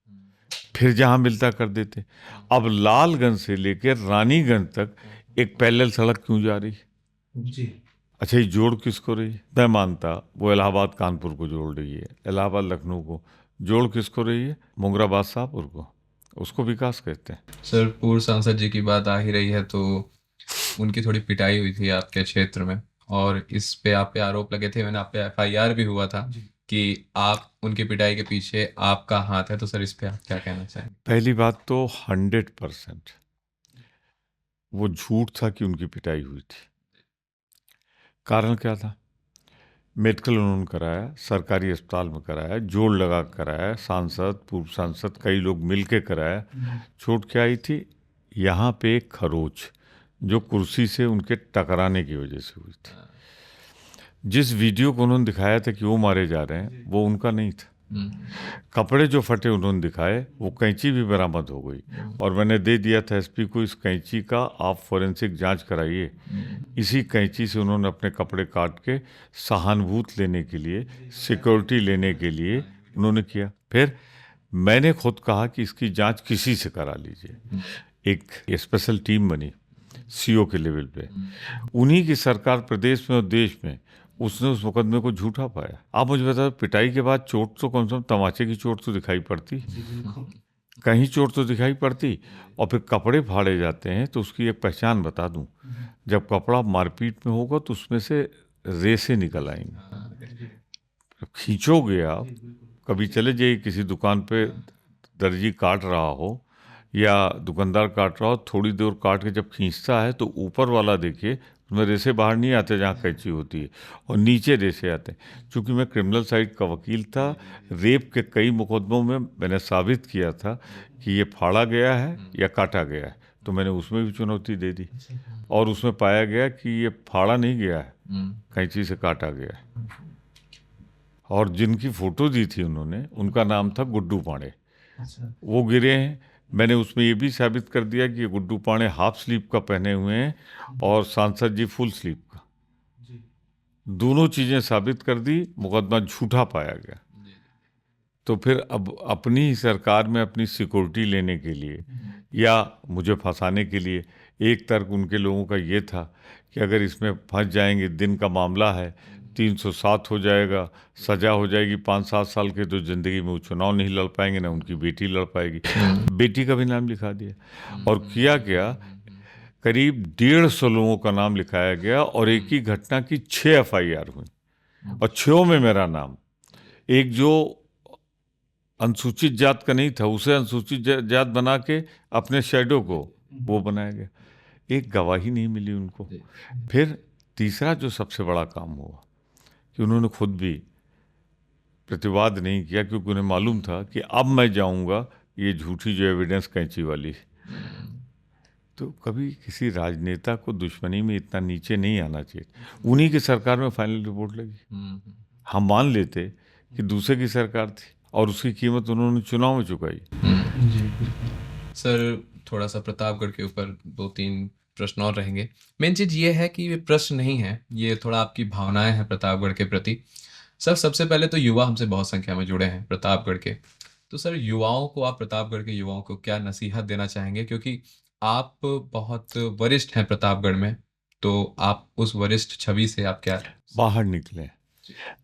फिर जहाँ मिलता कर देते। अब लालगंज से लेकर रानीगंज तक एक पैरेलल सड़क क्यों जा रही? जी। अच्छा, ये जोड़ किसको रही है? मैं मानता वो इलाहाबाद कानपुर को जोड़ रही है, इलाहाबाद लखनऊ को। जोड़ किसको रही है? मुंगराबाद शाहपुर को। उसको विकास कहते हैं। सर पूर्व सांसद जी की बात आ ही रही है तो उनकी थोड़ी पिटाई हुई थी आपके क्षेत्र में और इस पे आप पे आरोप लगे थे, मैंने आप पे एफआईआर भी हुआ था कि आप उनकी पिटाई के पीछे आपका हाथ है। तो सर इस पे आप क्या कहना चाहेंगे? पहली बात तो 100% वो झूठ था कि उनकी पिटाई हुई थी। कारण क्या था? मेडिकल उन्होंने कराया, सरकारी अस्पताल में कराया, जोड़ लगा कर कराया, सांसद, पूर्व सांसद, कई लोग मिल के कराया। चोट क्या आई थी? यहाँ पे एक खरोच जो कुर्सी से उनके टकराने की वजह से हुई थी। जिस वीडियो को उन्होंने दिखाया था कि वो मारे जा रहे हैं, वो उनका नहीं था। कपड़े जो फटे उन्होंने दिखाए, वो कैंची भी बरामद हो गई और मैंने दे दिया था एसपी को, इस कैंची का आप फॉरेंसिक जांच कराइए। इसी कैंची से उन्होंने अपने कपड़े काट के सहानुभूति लेने के लिए, सिक्योरिटी लेने के लिए उन्होंने किया। फिर मैंने खुद कहा कि इसकी जांच किसी से करा लीजिए। एक स्पेशल टीम बनी सीओ के लेवल पे, उन्हीं की सरकार प्रदेश में और देश में उसने उस मुकदमे को झूठा पाया। आप मुझे बताओ, पिटाई के बाद चोट तो कम से कम तमाचे की चोट तो दिखाई पड़ती, कहीं चोट तो दिखाई पड़ती। और फिर कपड़े फाड़े जाते हैं तो उसकी एक पहचान बता दूं, जब कपड़ा मारपीट में होगा तो उसमें से रेसे निकल आएंगी। खींचोगे आप, कभी चले जाइए किसी दुकान पे, दर्जी काट रहा हो या दुकानदार काट रहा हो, थोड़ी देर काट के जब खींचता है तो ऊपर वाला देखिए, उसमें रेसे बाहर नहीं आते जहाँ कैंची होती है, और नीचे रेसे आते हैं। चूँकि मैं क्रिमिनल साइड का वकील था, रेप के कई मुकदमों में मैंने साबित किया था कि ये फाड़ा गया है या काटा गया है, तो मैंने उसमें भी चुनौती दे दी और उसमें पाया गया कि ये फाड़ा नहीं गया है, कैंची से काटा गया है। और जिनकी फोटो दी थी उन्होंने, उनका नाम था गुड्डू पांडे। वो गिरे हैं, मैंने उसमें ये भी साबित कर दिया कि गुड्डू पांडे हाफ स्लीव का पहने हुए हैं और सांसद जी फुल स्लीव का। दोनों चीजें साबित कर दी, मुकदमा झूठा पाया गया। तो फिर अब अपनी ही सरकार में अपनी सिक्योरिटी लेने के लिए या मुझे फंसाने के लिए, एक तर्क उनके लोगों का ये था कि अगर इसमें फंस जाएंगे, दिन का मामला है, 307 हो जाएगा, सजा हो जाएगी 5-7 साल के, तो जिंदगी में वो चुनाव नहीं लड़ पाएंगे, ना उनकी बेटी लड़ पाएगी। बेटी का भी नाम लिखा दिया और किया क्या, करीब 150 लोगों का नाम लिखाया गया और एक ही घटना की 6 FIR हुई और 6 में मेरा नाम। एक जो अनुसूचित जात का नहीं था, उसे अनुसूचित जात बना के अपने शैडो को वो बनाया गया। एक गवाही नहीं मिली उनको। फिर तीसरा जो सबसे बड़ा काम हुआ कि उन्होंने खुद भी प्रतिवाद नहीं किया, क्योंकि उन्हें मालूम था कि अब मैं जाऊंगा ये झूठी जो एविडेंस कैंची वाली। तो कभी किसी राजनेता को दुश्मनी में इतना नीचे नहीं आना चाहिए। उन्हीं की सरकार में फाइनल रिपोर्ट लगी। हम मान लेते कि दूसरे की सरकार थी और उसकी कीमत उन्होंने चुनाव में चुकाई। सर थोड़ा सा प्रतापगढ़ के ऊपर 2-3 प्रश्न और रहेंगे। मेन चीज ये है कि ये प्रश्न नहीं है, ये थोड़ा आपकी भावनाएं हैं प्रतापगढ़ के प्रति। सर सबसे पहले तो युवा हमसे बहुत संख्या में जुड़े हैं प्रतापगढ़ के, तो सर युवाओं को, आप प्रतापगढ़ के युवाओं को क्या नसीहत देना चाहेंगे? क्योंकि आप बहुत वरिष्ठ हैं प्रतापगढ़ में, तो आप उस वरिष्ठ छवि से आप क्या बाहर निकले,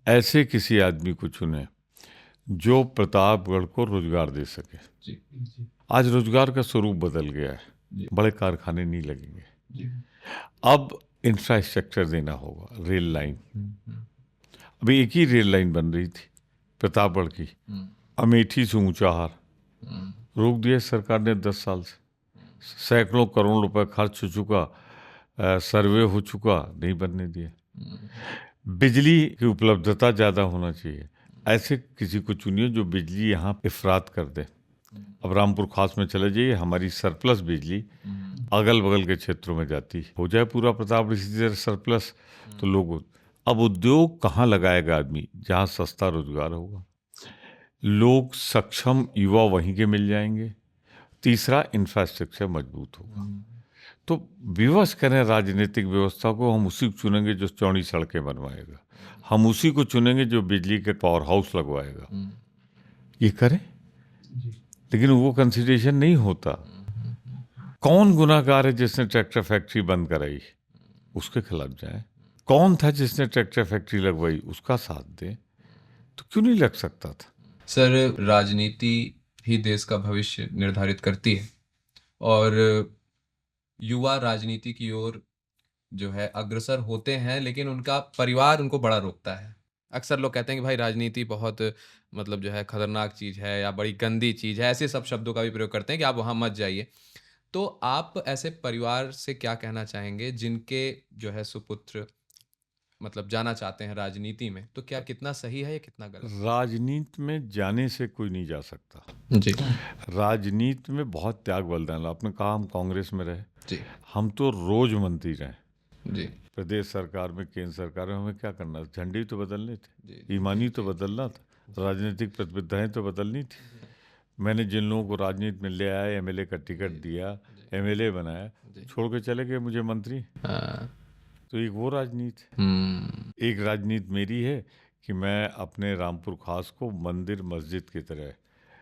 ऐसे किसी आदमी को चुने जो प्रतापगढ़ को रोजगार दे सके। जी। आज रोजगार का स्वरूप बदल गया है, बड़े कारखाने नहीं लगेंगे। अब इंफ्रास्ट्रक्चर देना होगा, रेल लाइन। अभी एक ही रेल लाइन बन रही थी प्रतापगढ़ की, अमेठी से ऊंचाहार, रोक दिया सरकार ने 10 साल से। सैकड़ों करोड़ रुपए खर्च हो चुका, सर्वे हो चुका, नहीं बनने दिया। बिजली की उपलब्धता ज़्यादा होना चाहिए, ऐसे किसी को चुनिए जो बिजली यहाँ इफरात कर दे। अब रामपुर खास में चले जाइए, हमारी सरप्लस बिजली अगल बगल के क्षेत्रों में जाती है। हो जाए पूरा प्रतापगढ़ इसी तरह सरप्लस, तो लोग अब उद्योग कहाँ लगाएगा आदमी? जहाँ सस्ता रोजगार होगा, लोग सक्षम युवा वहीं के मिल जाएंगे। तीसरा, इंफ्रास्ट्रक्चर मजबूत होगा। तो विवश करें राजनीतिक व्यवस्था को, हम उसी को चुनेंगे जो चौड़ी सड़कें बनवाएगा, हम उसी को चुनेंगे जो बिजली के पावर हाउस लगवाएगा। ये करें, लेकिन वो कंसिडरेशन नहीं होता। कौन गुनाहगार है जिसने ट्रैक्टर फैक्ट्री बंद कराई? उसके खिलाफ जाए। कौन था जिसने ट्रैक्टर फैक्ट्री लगवाई? उसका साथ दें। तो क्यों नहीं लग सकता था? सर, राजनीति ही देश का भविष्य निर्धारित करती है और युवा राजनीति की ओर जो है अग्रसर होते हैं, लेकिन उनका परिवार उनको बड़ा रोकता है। अक्सर लोग कहते हैं कि भाई राजनीति बहुत मतलब जो है खतरनाक चीज़ है या बड़ी गंदी चीज़ है, ऐसे सब शब्दों का भी प्रयोग करते हैं कि आप वहाँ मत जाइए। तो आप ऐसे परिवार से क्या कहना चाहेंगे जिनके जो है सुपुत्र मतलब जाना चाहते हैं राजनीति में, तो क्या कितना सही है या कितना गलत? राजनीति में जाने से कोई नहीं जा सकता। जी राजनीति में बहुत त्याग बलिदान। आपने कहा हम कांग्रेस में रहे, जी हम तो रोज मंत्री रहे, जी प्रदेश सरकार में, केंद्र सरकार में। हमें क्या करना था? झंडे ही तो बदलने थे, जी ईमानी तो बदलना था, राजनीतिक प्रतिबद्धताएं तो बदलनी थी। मैंने जिन लोगों को राजनीति में ले आया, एमएलए का टिकट दिया, एमएलए बनाया, छोड़ के चले गए मुझे मंत्री। हाँ, तो एक वो राजनीति है। एक राजनीति मेरी है कि मैं अपने रामपुर खास को मंदिर मस्जिद की तरह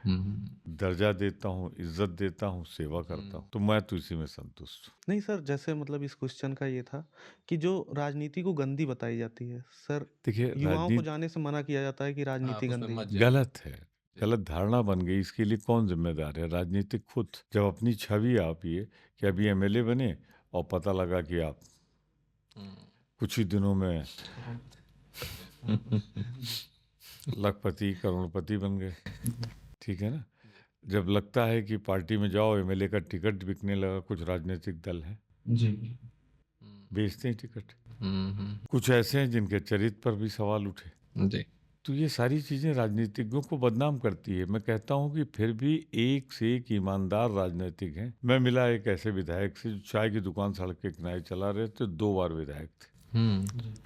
दर्जा देता हूँ, इज्जत देता हूँ, सेवा करता हूँ। तो मैं तो इसी में संतुष्ट हूँ। नहीं सर, जैसे मतलब इस क्वेश्चन का ये था कि जो राजनीति को गंदी बताई जाती है सर, देखिए, युवाओं को राजनीति जाने से मना किया जाता है कि राजनीति उसमें गंदी मत है। जाइए। गलत है, गलत धारणा बन गई। इसके लिए कौन जिम्मेदार है? राजनीतिक खुद। जब अपनी छवि आप ये कि अभी एमएलए बने और पता लगा कि आप कुछ ही दिनों में लखपति करोड़पति बन गए, ठीक है ना? जब लगता है कि पार्टी में जाओ, एमएलए का टिकट बिकने लगा, कुछ राजनीतिक दल है बेचते हैं टिकट। कुछ ऐसे हैं जिनके चरित्र पर भी सवाल उठे। जी तो ये सारी चीज़ें राजनीतिज्ञों को बदनाम करती है। मैं कहता हूँ कि फिर भी एक से एक ईमानदार राजनीतिक हैं। मैं मिला एक ऐसे विधायक से जो चाय की दुकान सड़क के किनारे चला रहे थे, 2 बार विधायक थे।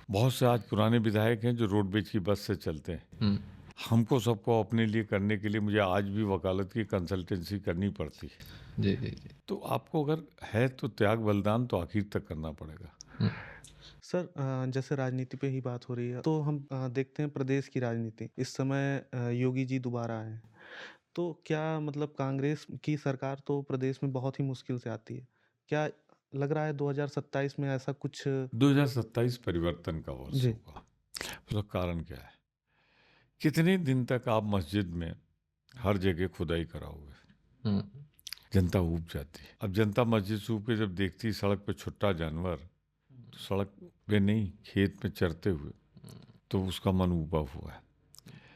बहुत से आज पुराने विधायक हैं जो रोडवेज की बस से चलते हैं। हमको सबको अपने लिए करने के लिए मुझे आज भी वकालत की कंसल्टेंसी करनी पड़ती है। जी जी जी तो आपको अगर है तो त्याग बलिदान तो आखिर तक करना पड़ेगा। सर जैसे राजनीति पे ही बात हो रही है तो हम देखते हैं प्रदेश की राजनीति इस समय योगी जी दोबारा आए हैं। तो क्या मतलब कांग्रेस की सरकार तो प्रदेश में बहुत ही मुश्किल से आती है, क्या लग रहा है 2027 में ऐसा कुछ? 2027 परिवर्तन का वर्ष जी। होगा। उसका कारण क्या है? कितने दिन तक आप मस्जिद में हर जगह खुदाई कराओगे? जनता ऊब जाती है। अब जनता मस्जिद से ऊब के जब देखती सड़क पे छुट्टा जानवर, तो सड़क पे नहीं खेत में चरते हुए, तो उसका मन ऊबा हुआ है।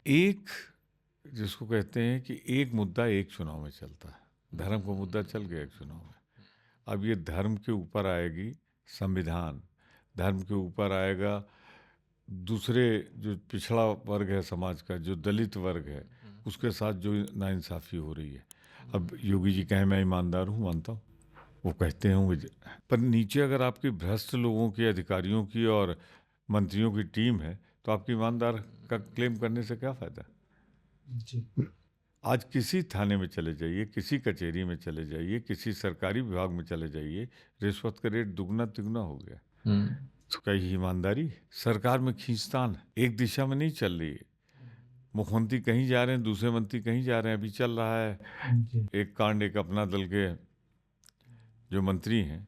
एक जिसको कहते हैं कि एक मुद्दा एक चुनाव में चलता है। धर्म का मुद्दा चल गया एक चुनाव में। अब ये धर्म के ऊपर आएगी संविधान, धर्म के ऊपर आएगा दूसरे जो पिछड़ा वर्ग है समाज का, जो दलित वर्ग है, उसके साथ जो नाइंसाफ़ी हो रही है। अब योगी जी कहें मैं ईमानदार हूँ, मानता हूँ, वो कहते होंगे, पर नीचे अगर आपकी भ्रष्ट लोगों की, अधिकारियों की और मंत्रियों की टीम है, तो आपकी ईमानदार का क्लेम करने से क्या फ़ायदा? आज किसी थाने में चले जाइए, किसी कचहरी में चले जाइए, किसी सरकारी विभाग में चले जाइए, रिश्वत का रेट दुगना तिगुना हो गया। तो क्या ये ईमानदारी? सरकार में खींचतान एक दिशा में नहीं चल रही है। मुख्यमंत्री कहीं जा रहे हैं, दूसरे मंत्री कहीं जा रहे हैं। अभी चल रहा है एक कांड, एक अपना दल के जो मंत्री हैं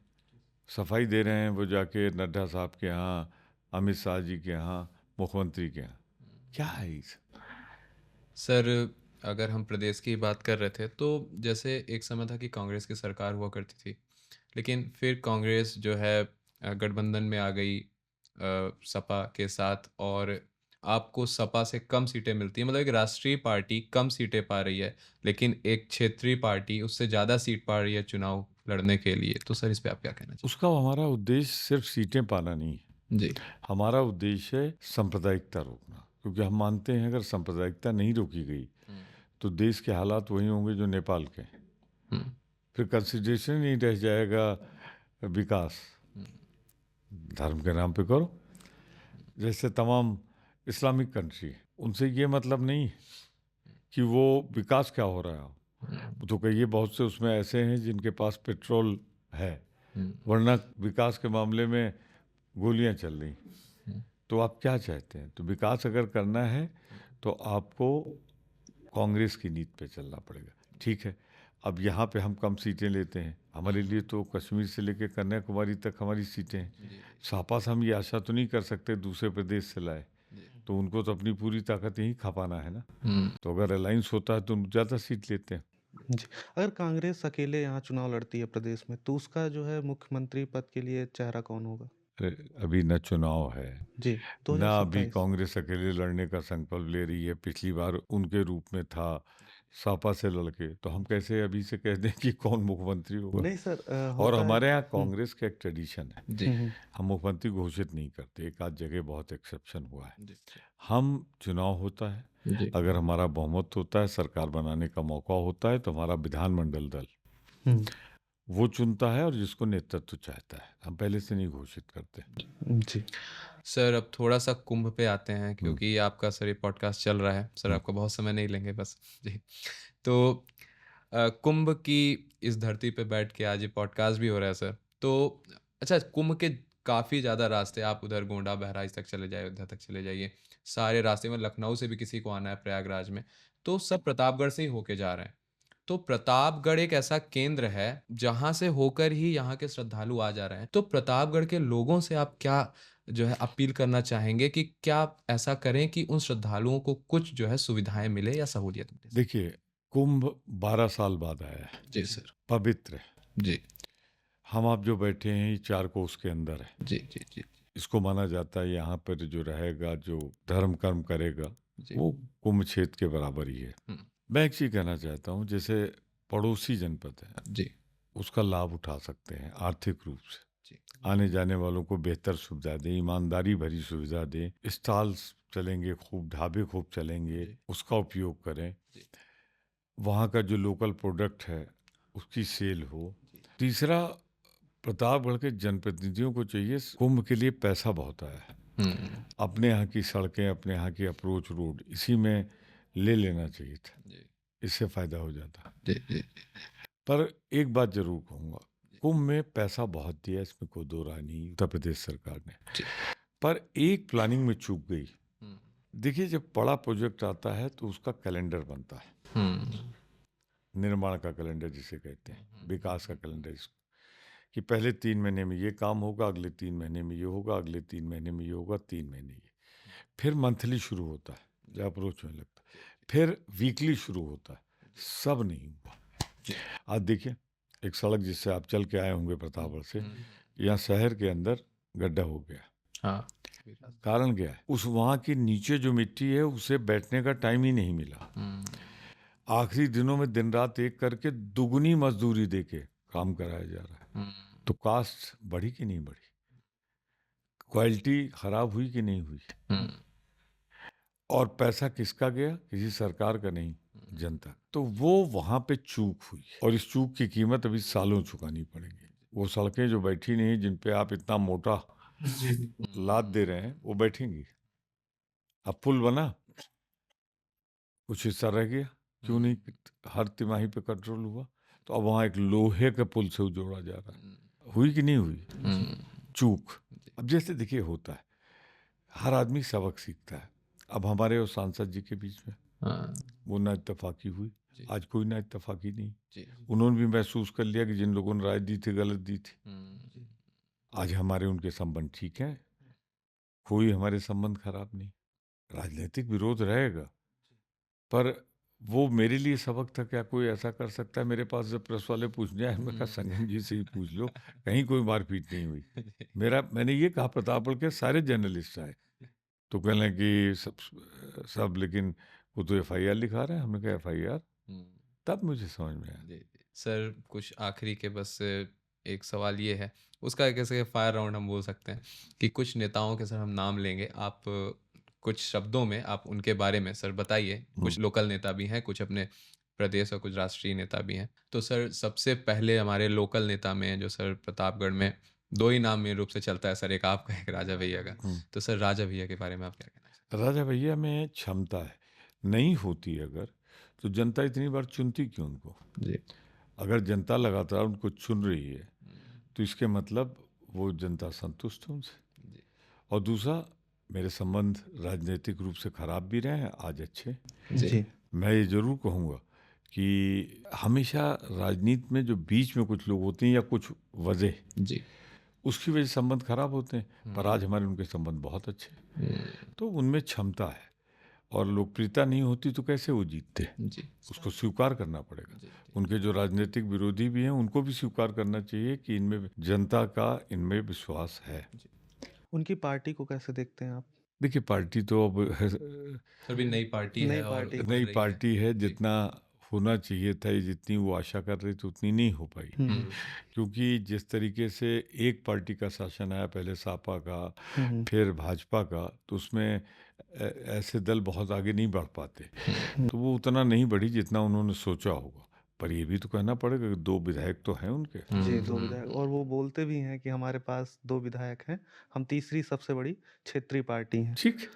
सफाई दे रहे हैं, वो जाके नड्डा साहब के यहाँ, अमित शाह जी के यहाँ, मुख्यमंत्री के यहाँ। क्या है इस? सर, अगर हम प्रदेश की बात कर रहे थे तो जैसे एक समय था कि कांग्रेस की सरकार हुआ करती थी, लेकिन फिर कांग्रेस जो है गठबंधन में आ गई सपा के साथ, और आपको सपा से कम सीटें मिलती हैं। मतलब एक राष्ट्रीय पार्टी कम सीटें पा रही है, लेकिन एक क्षेत्रीय पार्टी उससे ज़्यादा सीट पा रही है चुनाव लड़ने के लिए। तो सर, इस पे आप क्या कहना चाहिए? उसका हमारा उद्देश्य सिर्फ सीटें पाना नहीं है। जी हमारा उद्देश्य है सांप्रदायिकता रोकना, क्योंकि हम मानते हैं अगर सांप्रदायिकता नहीं रोकी गई तो देश के हालात वही होंगे जो नेपाल के हैं। फिर कंसिडरेशन नहीं रह जाएगा विकास धर्म के नाम पे करो। जैसे तमाम इस्लामिक कंट्री, उनसे ये मतलब नहीं कि वो विकास क्या हो रहा है, तो कहिए बहुत से उसमें ऐसे हैं जिनके पास पेट्रोल है, वरना विकास के मामले में गोलियां चल रही। तो आप क्या चाहते हैं? तो विकास अगर करना है तो आपको कांग्रेस की नीति पे चलना पड़ेगा। ठीक है, अब यहाँ पे हम कम सीटें लेते हैं, हमारे लिए तो कश्मीर से लेकर कन्याकुमारी तक हमारी सीटें हैं। सापा से हम ये आशा तो नहीं कर सकते दूसरे प्रदेश से लाए, तो उनको तो अपनी पूरी ताकत यहीं खपाना है ना। तो अगर अलायंस होता है तो हम ज़्यादा सीट लेते हैं। जी। अगर कांग्रेस अकेले यहाँ चुनाव लड़ती है प्रदेश में, तो उसका जो है मुख्यमंत्री पद के लिए चेहरा कौन होगा? अरे, अभी न चुनाव है, जी, ना अभी 2027। कांग्रेस अकेले लड़ने का संकल्प ले रही है। पिछली बार उनके रूप में था सापा से लड़के, तो हम कैसे अभी से कह दें कि कौन मुख्यमंत्री होगा? नहीं सर, और होता है। हमारे यहाँ कांग्रेस का एक ट्रेडिशन है, जी हम मुख्यमंत्री घोषित नहीं करते। एक आध जगह बहुत एक्सेप्शन हुआ है। हम चुनाव होता है, जी अगर हमारा बहुमत होता है, सरकार बनाने का मौका होता है, तो हमारा विधानमंडल दल हम्म, वो चुनता है और जिसको नेतृत्व चाहता है। हम पहले से नहीं घोषित करते। जी। सर, अब थोड़ा सा कुंभ पे आते हैं, क्योंकि आपका सर ये पॉडकास्ट चल रहा है सर, आपका बहुत समय नहीं लेंगे बस। जी, तो कुंभ की इस धरती पे बैठ के आज ये पॉडकास्ट भी हो रहा है सर। तो अच्छा, कुंभ के काफ़ी ज़्यादा रास्ते, आप उधर गोंडा बहराइच तक चले जाइए, उधर तक चले जाइए, सारे रास्ते में लखनऊ से भी किसी को आना है प्रयागराज में, तो सब प्रतापगढ़ से ही होके जा रहे हैं। तो प्रतापगढ़ एक ऐसा केंद्र है जहां से होकर ही यहाँ के श्रद्धालु आ जा रहे हैं। तो प्रतापगढ़ के लोगों से आप क्या जो है अपील करना चाहेंगे कि क्या आप ऐसा करें कि उन श्रद्धालुओं को कुछ जो है सुविधाएं मिले या सहूलियत मिले? देखिए, कुंभ 12 साल बाद आया है, जी सर। पवित्र है। जी हम आप जो बैठे हैं ये 4 कोस के अंदर है। जी जी जी इसको माना जाता है यहाँ पर जो रहेगा, जो धर्म कर्म करेगा, जी वो कुंभ क्षेत्र के बराबर ही है। मैं एक चीज कहना चाहता हूँ, जैसे पड़ोसी जनपद है, जी उसका लाभ उठा सकते हैं आर्थिक रूप से। जी आने जाने वालों को बेहतर सुविधा दें, ईमानदारी भरी सुविधा दें, स्टॉल्स चलेंगे खूब, ढाबे खूब चलेंगे, उसका उपयोग करें। वहाँ का जो लोकल प्रोडक्ट है उसकी सेल हो। तीसरा, प्रतापगढ़ के जनप्रतिनिधियों को चाहिए, कुंभ के लिए पैसा बहुत आया है, अपने यहाँ की सड़कें, अपने यहाँ की अप्रोच रोड इसी में ले लेना चाहिए था, इससे फायदा हो जाता। जी जी पर एक बात जरूर कहूँगा, कुंभ में पैसा बहुत दिया, इसमें कोई दो राय नहीं, उत्तर प्रदेश सरकार ने। पर एक प्लानिंग में चूक गई। देखिए, जब बड़ा प्रोजेक्ट आता है तो उसका कैलेंडर बनता है, निर्माण का कैलेंडर जिसे कहते हैं, विकास का कैलेंडर, कि पहले 3 महीने में ये काम होगा, अगले 3 महीने में ये होगा, अगले 3 महीने में ये होगा, 3 महीने ये। फिर मंथली शुरू होता है, जब अप्रोच में लगता है, फिर वीकली शुरू होता है, सब नहीं हुआ। आज देखिए, एक सड़क जिससे आप चल के आए होंगे प्रतापगढ़ से, यहाँ शहर के अंदर गड्ढा हो गया। हाँ कारण क्या है? उस वहाँ की नीचे जो मिट्टी है उसे बैठने का टाइम ही नहीं मिला। आखिरी दिनों में दिन रात एक करके दुगनी मजदूरी देके काम कराया जा रहा है। तो कास्ट बढ़ी कि नहीं बढ़ी? क्वालिटी खराब हुई कि नहीं हुई? और पैसा किसका गया? किसी सरकार का नहीं, जनता। तो वो वहां पे चूक हुई, और इस चूक की कीमत अभी सालों चुकानी पड़ेगी। वो सड़कें जो बैठी नहीं, जिन पे आप इतना मोटा लाद दे रहे हैं, वो बैठेंगी। अब पुल बना, कुछ हिस्सा रह गया, क्यों नहीं हर तिमाही पे कंट्रोल हुआ? तो अब वहाँ एक लोहे के पुल से जोड़ा जा रहा है। हुई कि नहीं हुई? चूक। अब जैसे देखिए होता है, हर आदमी सबक सीखता है। अब हमारे और सांसद जी के बीच में वो ना इत्तेफाकी हुई, आज कोई ना इत्तेफाकी नहीं। उन्होंने भी महसूस कर लिया कि जिन लोगों ने राय दी थी गलत दी थी। आज हमारे उनके संबंध ठीक है, कोई हमारे संबंध खराब नहीं। राजनीतिक विरोध रहेगा, पर वो मेरे लिए सबक था। क्या कोई ऐसा कर सकता है? मेरे पास जब प्रेस वाले पूछने आए, मैं कहा संजय जी से ही पूछ लो, कहीं कोई मारपीट नहीं हुई। मैंने ये कहा, प्रतापगढ़ के सारे जर्नलिस्ट आए तो कह लें कि सब लेकिन वो तो FIR लिखा रहे हैं। हमने कहा FIR? तब मुझे समझ में आया। सर, कुछ आखिरी के बस एक सवाल ये है, उसका कैसे फायर राउंड हम बोल सकते हैं कि कुछ नेताओं के सर हम नाम लेंगे, आप कुछ शब्दों में आप उनके बारे में सर बताइए। कुछ लोकल नेता भी हैं, कुछ अपने प्रदेश और कुछ राष्ट्रीय नेता भी हैं। तो सर सबसे पहले हमारे लोकल नेता में जो सर प्रतापगढ़ में दो ही नाम मेन रूप से चलता है सर, एक आपका एक राजा भैया का। तो सर राजा भैया के बारे में आप क्या कहना चाहते राजा भैया में क्षमता है, नहीं होती अगर तो जनता इतनी बार चुनती क्यों उनको? हैं? जी अगर जनता लगातार उनको चुन रही है तो इसके मतलब वो जनता संतुष्ट है उनसे। जी और दूसरा, मेरे संबंध राजनीतिक रूप से खराब भी रहे हैं, आज अच्छे। जी। मैं ये जरूर कहूँगा कि हमेशा राजनीति में जो बीच में कुछ लोग होते हैं या कुछ वजह, जी उसकी वजह से संबंध खराब होते हैं, पर आज हमारे उनके संबंध बहुत अच्छे हैं। तो उनमें क्षमता है, और लोकप्रियता नहीं होती तो कैसे वो जीतते? जी उसको स्वीकार करना पड़ेगा। जी उनके जो राजनीतिक विरोधी भी हैं उनको भी स्वीकार करना चाहिए कि इनमें जनता का इनमें विश्वास है। उनकी पार्टी को कैसे देखते हैं आप? देखिए, पार्टी तो अब सर भी नई पार्टी नई है और पार्टी। उभर नई रही है। पार्टी है, जी। जितना होना चाहिए था, जितनी वो आशा कर रही थी उतनी नहीं हो पाई। हम्म, क्योंकि जिस तरीके से एक पार्टी का शासन आया, पहले सपा का, हम्म, फिर भाजपा का, तो उसमें ऐसे दल बहुत आगे नहीं बढ़ पाते, तो वो उतना नहीं बढ़ी जितना उन्होंने सोचा होगा। पर ये भी तो कहना पड़ेगा कि 2 विधायक तो हैं उनके। जी, 2 विधायक, और वो बोलते भी हैं कि हमारे पास 2 विधायक हैं, हम तीसरी सबसे बड़ी क्षेत्रीय पार्टी हैं। ठीक,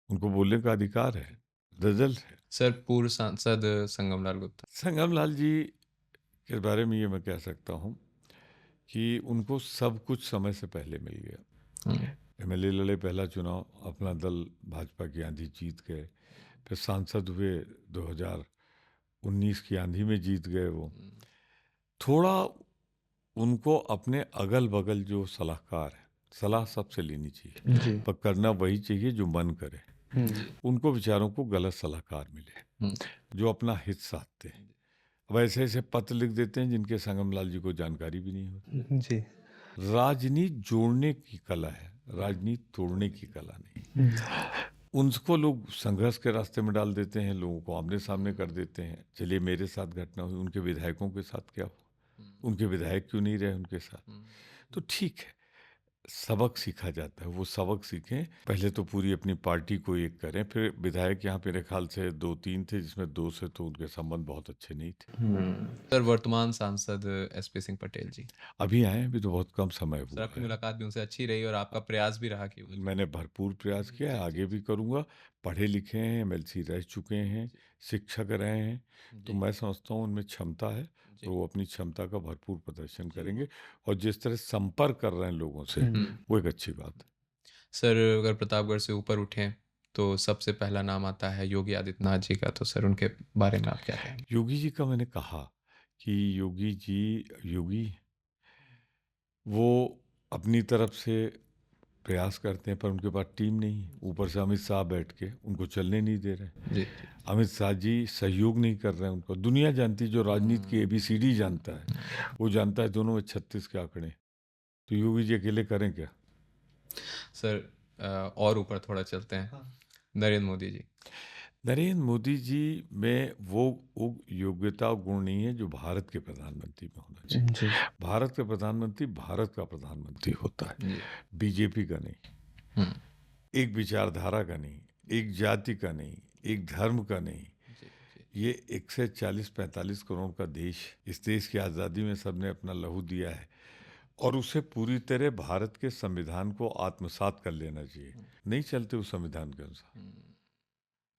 उनको बोलने का अधिकार है, रिजल्ट है। सर पूर्व सांसद संगमलाल गुप्ता। संगम लाल जी के बारे में ये मैं कह सकता हूँ कि उनको सब कुछ समय से पहले मिल गया। एमएलए लड़े पहला चुनाव, अपना दल भाजपा की आंधी जीत गए, फिर सांसद हुए 2019 की आंधी में जीत गए वो। थोड़ा उनको अपने अगल बगल जो सलाहकार है, सलाह सबसे लेनी चाहिए, जी। पर करना वही चाहिए जो मन करे। हम्म, उनको बेचारों को गलत सलाहकार मिले जो अपना हित साधते हैं। अब ऐसे ऐसे पत्र लिख देते हैं जिनके संगम लाल जी को जानकारी भी नहीं होती। जी। राजनीति जोड़ने की कला है, राजनीति तोड़ने की कला नहीं। उनको लोग संघर्ष के रास्ते में डाल देते हैं, लोगों को आमने सामने कर देते हैं। चलिए, मेरे साथ घटना हुई, उनके विधायकों के साथ क्या हुआ? उनके विधायक क्यों नहीं रहे उनके साथ? तो ठीक है, सबक सीखा जाता है, वो सबक सीखें। पहले तो पूरी अपनी पार्टी को एक करें, फिर विधायक यहाँ मेरे ख्याल से 2-3 थे, जिसमें 2 से तो उनके संबंध बहुत अच्छे नहीं थे। सर वर्तमान सांसद एसपी सिंह पटेल जी। अभी आए, अभी तो बहुत कम समय सर हुआ आपकी है। मुलाकात भी उनसे अच्छी रही और आपका प्रयास भी रहा कि वो मैंने भरपूर प्रयास किया है, आगे भी करूँगा। पढ़े लिखे हैं, एमएलसी रह चुके हैं, शिक्षक रहे हैं, तो मैं समझता हूँ उनमें क्षमता है, तो वो अपनी क्षमता का भरपूर प्रदर्शन करेंगे। और जिस तरह संपर्क कर रहे हैं लोगों से, वो एक अच्छी बात है। सर अगर प्रतापगढ़ से ऊपर उठें तो सबसे पहला नाम आता है योगी आदित्यनाथ जी का, तो सर उनके बारे में आप क्या कहेंगे? योगी जी का मैंने कहा कि योगी जी, योगी वो अपनी तरफ से प्रयास करते हैं, पर उनके पास टीम नहीं है। ऊपर से अमित शाह बैठ के उनको चलने नहीं दे रहे। जी अमित शाह जी सहयोग नहीं कर रहे हैं उनको। दुनिया जानती है, जो राजनीति की ABCD जानता है, वो जानता है दोनों में 36 के आंकड़े। तो योगी जी अकेले करें क्या? सर और ऊपर थोड़ा चलते हैं, नरेंद्र मोदी जी। नरेंद्र मोदी जी में वो योग्यता गुण नहीं है जो भारत के प्रधानमंत्री में होना चाहिए। जी। भारत का प्रधानमंत्री भारत का प्रधानमंत्री होता है, जी बीजेपी का नहीं, एक विचारधारा का नहीं, एक जाति का नहीं, एक धर्म का नहीं। ये 140-45 करोड़ का देश, इस देश की आज़ादी में सबने अपना लहू दिया है, और उसे पूरी तरह भारत के संविधान को आत्मसात कर लेना चाहिए। नहीं चलते उस संविधान के अनुसार,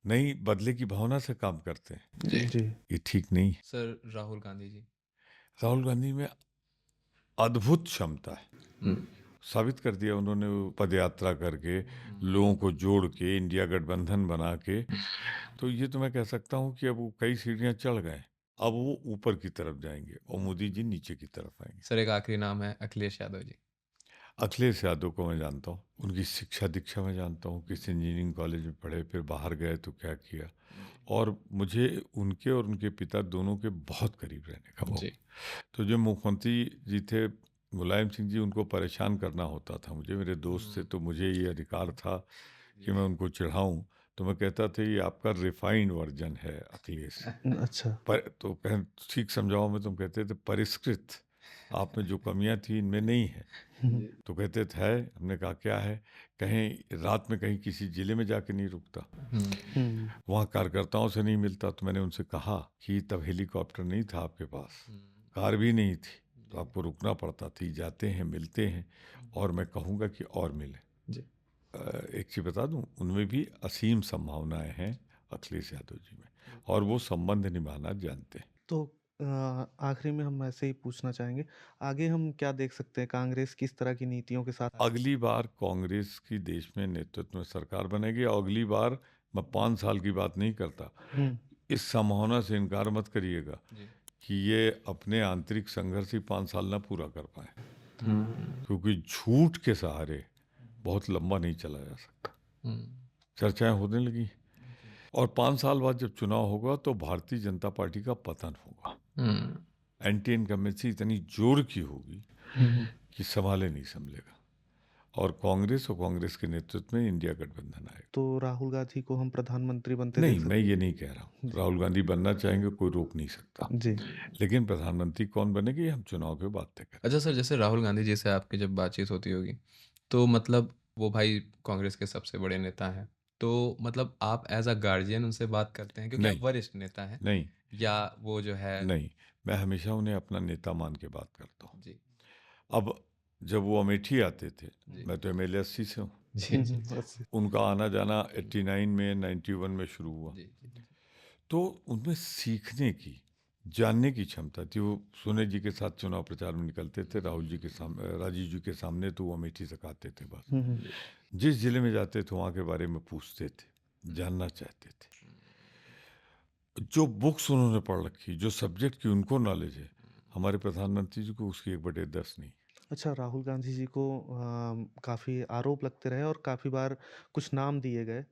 नहीं बदले की भावना से काम करते हैं, जी। ये ठीक नहीं है। सर राहुल गांधी जी। राहुल गांधी में अद्भुत क्षमता है, साबित कर दिया उन्होंने वो पदयात्रा करके, लोगों को जोड़ के, इंडिया गठबंधन बना के। तो ये तो मैं कह सकता हूँ कि अब वो कई सीढ़ियाँ चढ़ गए, अब वो ऊपर की तरफ जाएंगे और मोदी जी नीचे की तरफ आएंगे। सर एक आखिरी नाम है अखिलेश यादव जी। अखिलेश यादव को मैं जानता हूँ, उनकी शिक्षा दीक्षा मैं जानता हूँ, किस इंजीनियरिंग कॉलेज में पढ़े, फिर बाहर गए तो क्या किया, और मुझे उनके और उनके पिता दोनों के बहुत करीब रहने का मौका। तो जो मुख्यमंत्री जी थे मुलायम सिंह जी, उनको परेशान करना होता था मुझे, मेरे दोस्त थे, तो मुझे ये अधिकार था कि मैं उनको चिढ़ाऊँ। तो मैं कहता था ये आपका रिफाइंड वर्जन है अखिलेश। अच्छा। पर तो कहें ठीक समझाओ, मैं तुम कहते थे परिष्कृत आप में जो कमियां थी इनमें नहीं है। हम्म, तो कहते थे, हमने कहा क्या है, कहीं रात में कहीं किसी जिले में जाके नहीं रुकता, हम्म, वहाँ कार्यकर्ताओं से नहीं मिलता। तो मैंने उनसे कहा कि तब हेलीकॉप्टर नहीं था आपके पास, कार भी नहीं थी, तो आपको रुकना पड़ता थी। जाते हैं, मिलते हैं, और मैं कहूँगा कि और मिले। जी एक चीज़ बता दूं, उनमें भी असीम संभावनाएं हैं अखिलेश यादव जी में, और वो संबंध निभाना जानते हैं। तो आखिरी में हम ऐसे ही पूछना चाहेंगे, आगे हम क्या देख सकते हैं, कांग्रेस किस तरह की नीतियों के साथ अगली बार कांग्रेस की देश में नेतृत्व में सरकार बनेगी, और अगली बार, मैं 5 साल की बात नहीं करता, हम्म, इस संभावना से इनकार मत करिएगा जी कि ये अपने आंतरिक संघर्ष ही 5 साल ना पूरा कर पाए, क्योंकि झूठ के सहारे बहुत लंबा नहीं चला जा सकता। चर्चाएं होने लगी, और 5 साल बाद जब चुनाव होगा तो भारतीय जनता पार्टी का पतन होगा। एंटी इनकम्बेंसी इतनी जोर की होगी कि संभाले नहीं संभलेगा, और कांग्रेस के नेतृत्व में इंडिया गठबंधन आएगा। तो राहुल गांधी को हम प्रधानमंत्री बनते नहीं, देख मैं ये नहीं कह रहा हूँ, राहुल गांधी बनना चाहेंगे, कोई रोक नहीं सकता, जी। लेकिन प्रधानमंत्री कौन बनेगी ये हम चुनाव के बाद तय करेंगे। अच्छा सर, जैसे राहुल गांधी जी से आपकी जब बातचीत होती होगी, तो मतलब वो भाई कांग्रेस के सबसे बड़े नेता हैं, तो मतलब आप एज अ गार्जियन उनसे बात करते हैं, क्योंकि आप नहीं, वरिष्ठ नेता हैं, नहीं, या वो जो है? नहीं, मैं हमेशा उन्हें अपना नेता मान के बात करता हूँ। जी अब जब वो अमेठी आते थे, जी मैं तो MLA 80 से हूँ, जी जी बस। उनका आना जाना 89 में, 91 में शुरू हुआ, जी जी तो उनमें सीखने की, जानने की क्षमता थी। वो सोने जी के साथ चुनाव प्रचार में निकलते थे, राहुल जी के सामने, राजीव जी के सामने, तो वो अमेठी से आते थे बस। जिस जिले में जाते थे वहाँ के बारे में पूछते थे, जानना चाहते थे। जो बुक्स उन्होंने पढ़ रखी, जो सब्जेक्ट की उनको नॉलेज है, हमारे प्रधानमंत्री जी को उसकी 1/10 नहीं। अच्छा, राहुल गांधी जी को काफ़ी आरोप लगते रहे और काफ़ी बार कुछ नाम दिए गए,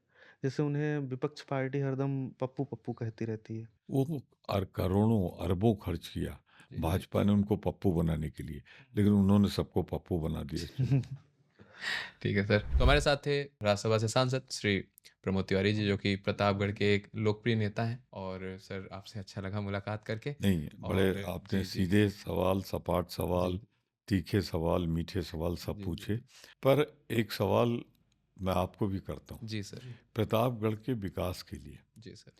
जैसे उन्हें विपक्ष पार्टी हरदम पप्पू पप्पू कहती रहती है। वो करोड़ों अरबों खर्च किया भाजपा ने उनको पप्पू बनाने के लिए, लेकिन उन्होंने सबको पप्पू बना दिया। ठीक है सर। तो हमारे साथ थे राज्यसभा से सांसद श्री प्रमोद तिवारी जी, जो कि प्रतापगढ़ के एक लोकप्रिय नेता हैं। और सर, आपसे अच्छा लगा मुलाकात करके। नहीं, बड़े और आपने जी जी सीधे सवाल, सपाट सवाल, जी तीखे सवाल, मीठे सवाल सब जी पूछे। पर एक सवाल मैं आपको भी करता हूँ, जी सर प्रतापगढ़ के विकास के लिए, जी सर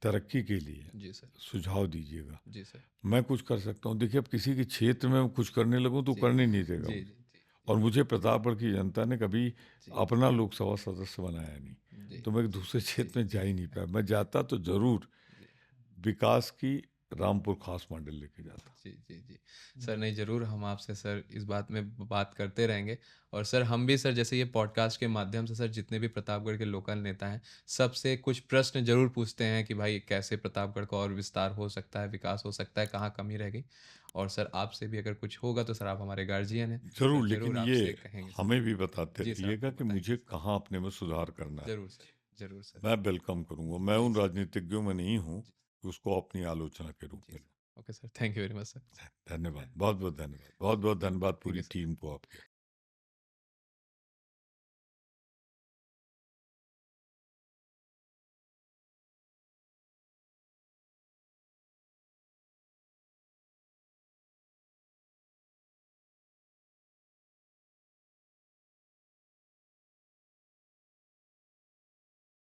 तरक्की के लिए जी सर सुझाव दीजिएगा। जी सर मैं कुछ कर सकता हूँ, देखिए, अब किसी के क्षेत्र में कुछ करने लगूँ तो जी करने नहीं देगा जी मुझे। जी जी और मुझे प्रतापगढ़ की जनता ने कभी जी अपना लोकसभा सदस्य बनाया नहीं, जी तो मैं एक दूसरे क्षेत्र में जा ही नहीं पाया। मैं जाता तो जरूर विकास की रामपुर खास मॉडल लेके जाता। जी जी जी सर, नहीं जरूर हम आपसे सर इस बात में बात करते रहेंगे। और सर, हम भी सर जैसे ये पॉडकास्ट के माध्यम से सर जितने भी प्रतापगढ़ के लोकल नेता हैं, सबसे कुछ प्रश्न जरूर पूछते हैं कि भाई कैसे प्रतापगढ़ का और विस्तार हो सकता है, विकास हो सकता है, कहाँ कमी रह गई। और सर, आपसे भी अगर कुछ होगा तो सर आप हमारे गार्जियन हैं, जरूर, सर लेकिन जरूर ये आपसे कहेंगे सर। हमें भी बताते जी सर, रहिएगा आपको कि बताएंगे मुझे सर। कहाँ अपने में सुधार करना है। जरूर सर, जरूर सर। मैं वेलकम करूंगा। मैं जी उन सर। राजनीतिज्ञों में नहीं हूँ कि उसको अपनी आलोचना के रूप जी में। Sir. Okay sir, thank you very much sir. धन्यवाद, बहुत बहुत धन्यवाद, बहुत बहुत धन्यवाद थैंक पूरी यू सर। टीम को आपके।